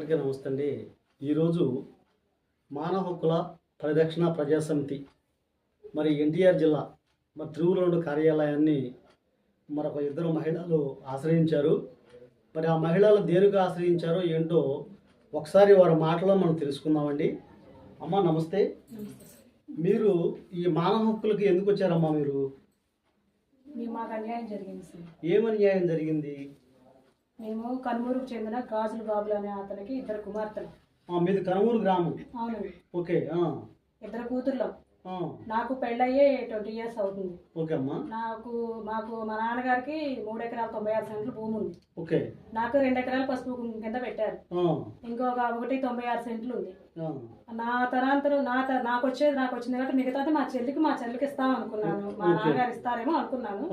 అందరికీ నమస్తే అండి. ఈరోజు మానవ హక్కుల పరిరక్షణ ప్రజా సమితి మరి ఎన్టీఆర్ జిల్లా మరి తిరువులూరు కార్యాలయాన్ని మరొక ఇద్దరు మహిళలు ఆశ్రయించారు. మరి ఆ మహిళలు దేనికి ఆశ్రయించారో ఏంటో ఒకసారి వారి మాటలో మనం తెలుసుకుందామండి. అమ్మ నమస్తే. మీరు ఈ మానవ హక్కులకి ఎందుకు వచ్చారమ్మా? మీరు మాకు అన్యాయం జరిగింది సార్. ఏం అన్యాయం జరిగింది? మేము కనుమూరుకు చెందిన గాజులు బాబులు అనే అతనికి ఇద్దరు కుమార్తెలు. మీది కనుమూరు గ్రామం? అవునండి. ఓకే. ఇద్దరు కూతుర్లు. నాకు పెళ్ళయ్యే 20 years అవుతుంది. ఓకే అమ్మా. మాకు మా నాన్నగారికి 3 ఎకరాల 96 సెంట్లు భూమి ఉంది. ఓకే. నాకు 2 ఎకరాలు పసుపు కింద పెట్టారు. ఇంకొక 96 సెంట్లు ఉంది. నా తరాంతరం నాకు వచ్చింది కాబట్టి మిగతాది మా చెల్లికి ఇస్తాం అనుకున్నాను. మా నాన్నగారు ఇస్తారేమో అనుకున్నాను.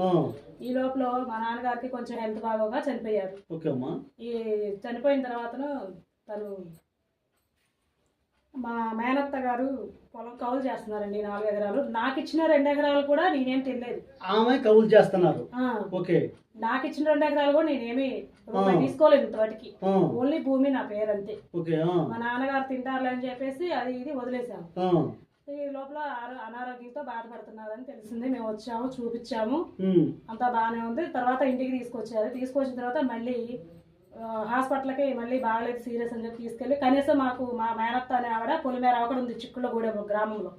ఈ లోపల మా నాన్నగారికి కొంచెం హెల్త్ బాగోగా చనిపోయారు. ఈ చనిపోయిన తర్వాతను తను మా మేనత్త గారు పొలం కౌలు చేస్తున్నారండి 4 ఎకరాలు. నాకు ఇచ్చిన 2 ఎకరాలు కూడా నేనేం తినలేదు. ఆమె కౌలు చేస్తున్నారు. ఓకే. నాకు ఇచ్చిన 2 ఎకరాలు కూడా నేనేమి తీసుకోలేదు ఇంతవాటికి. ఓన్లీ భూమి నా పేరు అంతే. మా నాన్నగారు తింటారులే అని చెప్పేసి అది ఇది వదిలేసాము. ఈ లోపల అనారోగ్యంతో బాధపడుతున్నారని తెలిసింది. మేము వచ్చాము, చూపించాము, అంతా బాగానే ఉంది. తర్వాత ఇంటికి తీసుకొచ్చిన తర్వాత మళ్ళీ హాస్పిటల్కి మళ్ళీ బాగాలేదు సీరియస్ అని చెప్పి తీసుకెళ్ళి కనీసం మాకు మా మేనత్త అనే ఆవిడ పొలిమేర ఆవిడ ఉంది చిక్కుళ్ళగూడెం గ్రామంలో.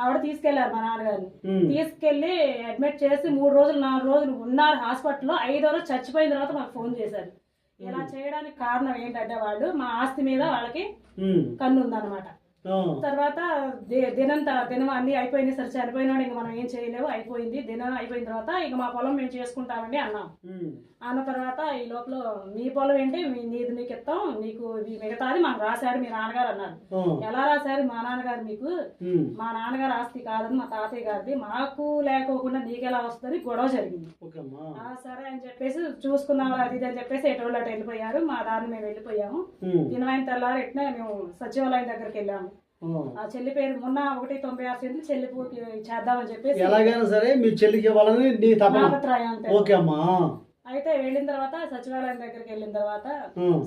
ఆవిడ తీసుకెళ్లారు మా నాన్నగారిని. తీసుకెళ్లి అడ్మిట్ చేసి 3 రోజులు 4 రోజులు ఉన్నారు హాస్పిటల్లో. 5వ రోజు చచ్చిపోయిన తర్వాత మాకు ఫోన్ చేశారు. ఇలా చేయడానికి కారణం ఏంటంటే వాళ్ళు మా ఆస్తి మీద వాళ్ళకి కన్ను ఉందన్నమాట. తర్వాత దినం అన్ని అయిపోయింది సార్, చనిపోయినాడు, ఇంక మనం ఏం చేయలేవు, అయిపోయింది. దినం అయిపోయిన తర్వాత ఇక మా పొలం మేము చేసుకుంటామండి అన్నాం. అన్న తర్వాత ఈ లోపల మీ పొలం ఏంటి, నీది నీకు ఇస్తాం, నీకు మిగతాది మాకు రాశాడు మీ నాన్నగారు అన్నారు. ఎలా రాశారు మా నాన్నగారు? మీకు మా నాన్నగారు ఆస్తి కాదని మా తాతయ్య గారిది, మాకు లేకోకుండా నీకెలా వస్తుంది గొడవ జరిగింది. సరే అని చెప్పేసి చూసుకుందాం అది ఇది అని చెప్పేసి ఎటువంటి అటు వెళ్ళిపోయారు. మా దారిని మేము వెళ్ళిపోయాము. దినమైన తెల్లారు ఎట్నే మేము సచివాలయం దగ్గరికి వెళ్ళాము. ఆ చెల్లి పేరు మొన్న 196 సెంట్లు చెల్లి చేద్దామని చెప్పేసి ఎలాగైనా సరే మీ చెల్లికి ఇవ్వాలని నీ తాపత్రయం. ఓకే అమ్మా. అయితే వెళ్ళిన తర్వాత సచివాలయం దగ్గరికి వెళ్ళిన తర్వాత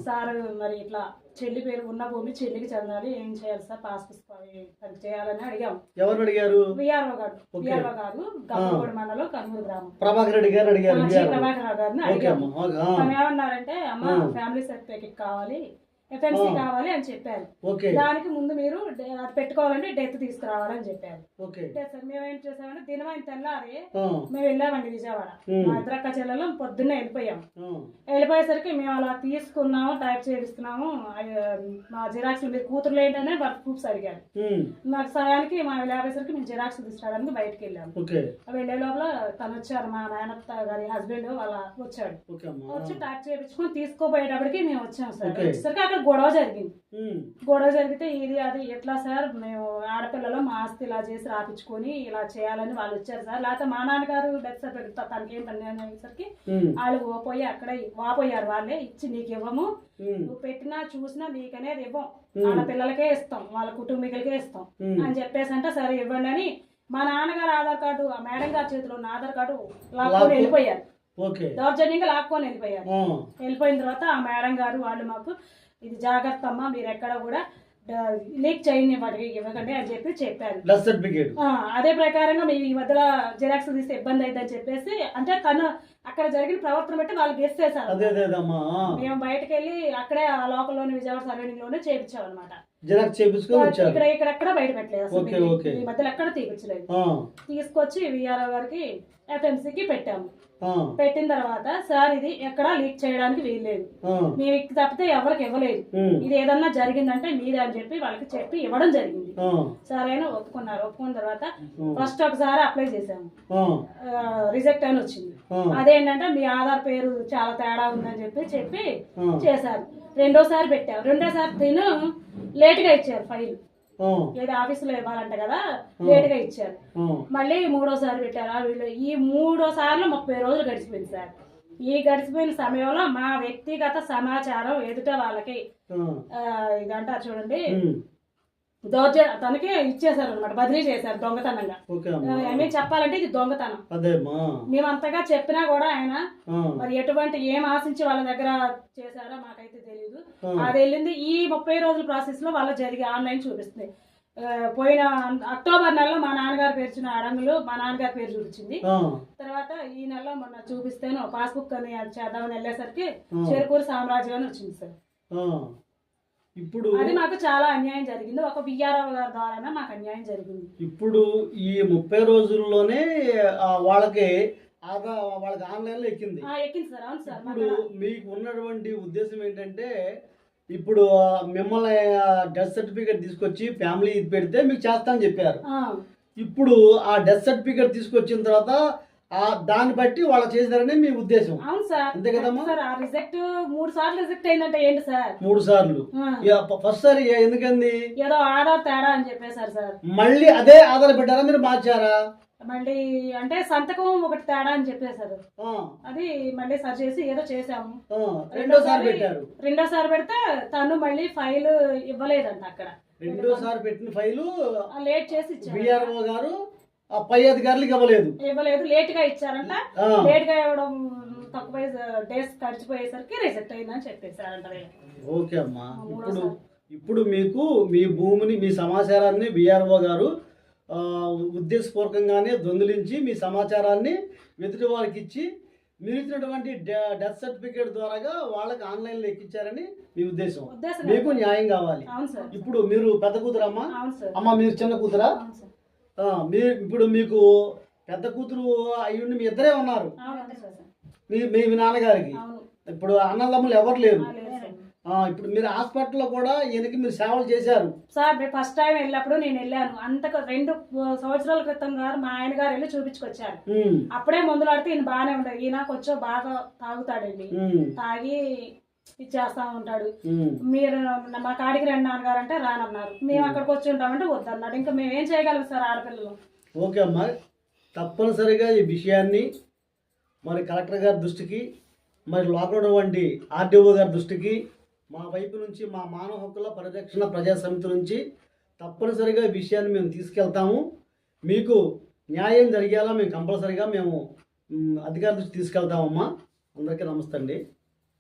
సార్ మరి ఇట్లా చెల్లి పేరు ఉన్న భూమి చెల్లికి చెందాలి, ఏం చేయాలి సార్, పాస్ పుస్తకం చేయాలని అడిగాము. ఎవరు అడిగారు? విఆర్ఓ గారు. గబ్బగూడ మండలం కనుమూరు గ్రామం ప్రభాకర్ రెడ్డి గారు అడిగారు. ప్రభాకర్ రావు గారిని అడిగాము. ఏమన్నారంటే అమ్మ ఫ్యామిలీ సర్టిఫికేట్ కావాలి, ఎఫ్ఎంసీ కావాలి అని చెప్పారు. దానికి ముందు మీరు అది పెట్టుకోవాలంటే డెత్ తీసుకురావాలని చెప్పారు. సార్ మేమేం చేసామంటే దినమైన తెల్లారి మేము వెళ్ళామండి విజయవాడ. మా ఇద్దరక్క చెల్లెలు పొద్దున్నే వెళ్ళిపోయేసరికి మేము అలా తీసుకున్నాము, టైప్ చేపిస్తున్నాము. మా జిరాక్స్ మీరు కూతురులు ఏంటనే వర్క్ ప్రూఫ్స్ అడిగారు. నాకు సమయానికి మా వెళ్ళేసరికి మేము జిరాక్స్ తీసుకురావడానికి బయటకు వెళ్ళాము. వెళ్ళే లోపల తను వచ్చారు, మా నాయనత్త గారి హస్బెండ్ వాళ్ళ వచ్చాడు. వచ్చి టైప్ చేయించుకొని తీసుకోపోయేటప్పటికి మేము వచ్చాము సార్. వచ్చేసరికి గొడవ జరిగితే ఇది అది ఎట్లా సార్, మేము ఆడపిల్లలు మా ఆస్తి ఇలా చేసి రాపించుకొని ఇలా చేయాలని వాళ్ళు వచ్చారు సార్. లేకపోతే మా నాన్నగారు డెత్ సర్టిఫికేట్ తనకేం పని అనేసరికి వాళ్ళు వాపోయారు. వాళ్ళే ఇచ్చి నీకు ఇవ్వము, నువ్వు పెట్టినా చూసినా నీకనేది ఇవ్వం, ఆడపిల్లలకే ఇస్తాం, వాళ్ళ కుటుంబీకులకే ఇస్తాం అని చెప్పేసి అంటే సరే ఇవ్వండి అని మా నాన్నగారు ఆధార్ కార్డు ఆ మేడం గారి చేతిలో ఉన్న ఆధార్ కార్డు లాక్కొని వెళ్ళిపోయారు. దౌర్జన్యంగా లాక్కొని వెళ్ళిపోయిన తర్వాత ఆ మేడం గారు వాళ్ళు మాకు ఇది జాగ్రత్త అమ్మా, మీరు ఎక్కడ కూడా లీక్ చేయని వాటికి ఇవ్వకండి అని చెప్పారు. అదే ప్రకారంగా మేము ఈ మధ్యలో జిరాక్స్ తీస్తే ఇబ్బంది అయిందని చెప్పేసి అంటే తను అక్కడ జరిగిన ప్రవర్తన బట్టి వాళ్ళు గెస్ చేశారు. మేము బయటకు వెళ్ళి అక్కడే ఆ లోకల్లోని విజయవాడ సర్వేనింగ్ లోనే చేయించాం అనమాట. ఇక్కడెక్కడ బయట పెట్టలేదు, ఈ మధ్యలో ఎక్కడ తీపించలేదు. తీసుకొచ్చి విఆర్ఓ గారికి ఎఫ్ఎంసీకి పెట్టాము. పెట్టిన తర్వాత సార్ ఇది ఎక్కడా లీక్ చేయడానికి వీల్లేదు, మేము తప్పితే ఎవరికి ఇవ్వలేదు, ఇది ఏదన్నా జరిగిందంటే మీరే అని చెప్పి వాళ్ళకి చెప్పి ఇవ్వడం జరిగింది. సరైన ఒప్పుకున్నారు. ఒప్పుకున్న తర్వాత ఫస్ట్ ఒకసారి అప్లై చేసాము, రిజెక్ట్ అని వచ్చింది. అదేంటంటే మీ ఆధార్ పేరు చాలా తేడా ఉందని చెప్పి చేశారు. రెండోసారి పెట్టాము. రెండోసారి తిను లేట్ గా ఇచ్చారు ఫైల్, ఏదో ఆఫీసులో ఇవ్వాలంట కదా, లేట్ గా ఇచ్చారు. మళ్ళీ 3వసారి పెట్టారు. వీళ్ళు ఈ 3 సార్లు 30 రోజులు గడిచిపోయింది సార్. ఈ గడిచిపోయిన సమయంలో మా వ్యక్తిగత సమాచారం ఎదుట వాళ్ళకి ఇదంటారు చూడండి, తనకి ఇచ్చేసారు అనమాట, బదిలీ చేశారు దొంగతనంగా. ఏమేమి చెప్పాలంటే ఇది దొంగతనం. మేము అంతగా చెప్పినా కూడా ఆయన మరి ఎటువంటి ఏం ఆశించి వాళ్ళ దగ్గర చేశారో మాకైతే తెలియదు. అది వెళ్ళింది ఈ 30 రోజుల ప్రాసెస్ లో వాళ్ళ జరిగి ఆన్లైన్ చూపిస్తుంది. పోయిన అక్టోబర్ నెలలో మా నాన్నగారు పేర్చిన అడంగులు మా నాన్నగారి పేరు చూపించింది. తర్వాత ఈ నెలలో మొన్న చూపిస్తేను పాస్బుక్ అని చేద్దామని వెళ్ళేసరికి చేరుకూరు సామ్రాజ్యం అని వచ్చింది సార్. ఇప్పుడు అది మాకు చాలా అన్యాయం జరిగింది. ఒక విఆర్ఓ గారి ద్వారా మాకు అన్యాయం జరిగింది. ఇప్పుడు ఈ 30 రోజుల్లోనే వాళ్ళకి ఆన్లైన్ లో ఎక్కింది సార్. అవును సార్. ఇప్పుడు మీకు ఉన్నటువంటి ఉద్దేశం ఏంటంటే ఇప్పుడు మిమ్మల్ని డెత్ సర్టిఫికేట్ తీసుకొచ్చి ఫ్యామిలీ ఇది పెడితే మీకు చేస్తామని చెప్పారు. ఇప్పుడు ఆ డెత్ సర్టిఫికేట్ తీసుకొచ్చిన తర్వాత దాన్ని బట్టి వాళ్ళు చేశారని మీ ఉద్దేశం. అవును సార్. అంతే కదమ్మా. రిజెక్ట్ 3 సార్లు రిజెక్ట్ అయిందంటే ఏంటి సార్? 3 సార్లు. ఫస్ట్ సారి ఎందుకంది? ఏదో ఆధార్ తేడా అని చెప్పేశారు సార్. మళ్ళీ అదే ఆధార్ పెట్టారా మీరు మార్చారా? మళ్ళీ అంటే సంతకం ఒకటి తేడా అని చెప్పేశారు. అది మళ్ళీ సర్చ్ చేసి ఏదో చేసాము. రెండోసారి పెడితే తను మళ్ళీ ఫైల్ ఇవ్వలేదంట. అక్కడ రెండోసారి పెట్టిన ఫైలు లేట్ చేసి ఇచ్చారు. బిఆర్ఓ గారు పై అధికారులకు ఇవ్వలేదు. లేట్ గా ఇచ్చారంట. లేట్ గా ఇవ్వడం తక్కువ డేస్ గడిచిపోయేసరికి రిజెక్ట్ అయిందని చెప్పేశారంట. ఓకే అమ్మా. ఇప్పుడు మీకు మీ భూమిని మీ సమాచారాన్ని బిఆర్ఓ గారు ఉద్దేశపూర్వకంగానే దొంగిలించి మీ సమాచారాన్ని ఎదుటి వారికి ఇచ్చి మీరు ఇచ్చినటువంటి డెత్ సర్టిఫికేట్ ద్వారా వాళ్ళకి ఆన్లైన్లో ఎక్కించారని మీ ఉద్దేశం. మీకు న్యాయం కావాలి. ఇప్పుడు మీరు పెద్ద కూతురమ్మా? అమ్మ మీరు చిన్న కూతురా? మీరు ఇప్పుడు మీకు పెద్ద కూతురు అయ్యుండి మీ ఇద్దరే ఉన్నారు మీ నాన్నగారికి. ఇప్పుడు అన్నదమ్ములు ఎవరు లేరు. ఇప్పుడు మీరు హాస్పిటల్లో కూడా ఈయనకి మీరు సేవలు చేశారు సార్. ఫస్ట్ టైం వెళ్ళినప్పుడు నేను వెళ్ళాను. అంతకు 2 సంవత్సరాల క్రితం గారు మా ఆయన గారు వెళ్ళి చూపించుకొచ్చారు. అప్పుడే మందులు ఆడితే ఈయన బాగానే ఉండదు. ఈయన కొంచెం బాగా తాగుతాడండి. తాగి ఇచ్చేస్తా ఉంటాడు. మీరు మా కాడికి రండి నాన్నగారు అంటే రానన్నారు. మేము అక్కడికి వచ్చి ఉంటామంటే వద్దన్నాడు. ఇంకా మేము ఏం చేయగలం సార్ ఆడపిల్లలు? ఓకే అమ్మా. తప్పనిసరిగా ఈ విషయాన్ని మరి కలెక్టర్ గారి దృష్టికి, మరి లోకల్ ఉన్నటువంటి ఆర్డీఓ గారి దృష్టికి, మా వైపు నుంచి మా మానవ హక్కుల పరిరక్షణ ప్రజా సమితి నుంచి తప్పనిసరిగా ఈ విషయాన్ని మేము తీసుకెళ్తాము. మీకు న్యాయం జరిగేలా మేము కంపల్సరిగా మేము అధికారుల దృష్టి తీసుకెళ్తామమ్మా. అందరికీ నమస్తే అండి.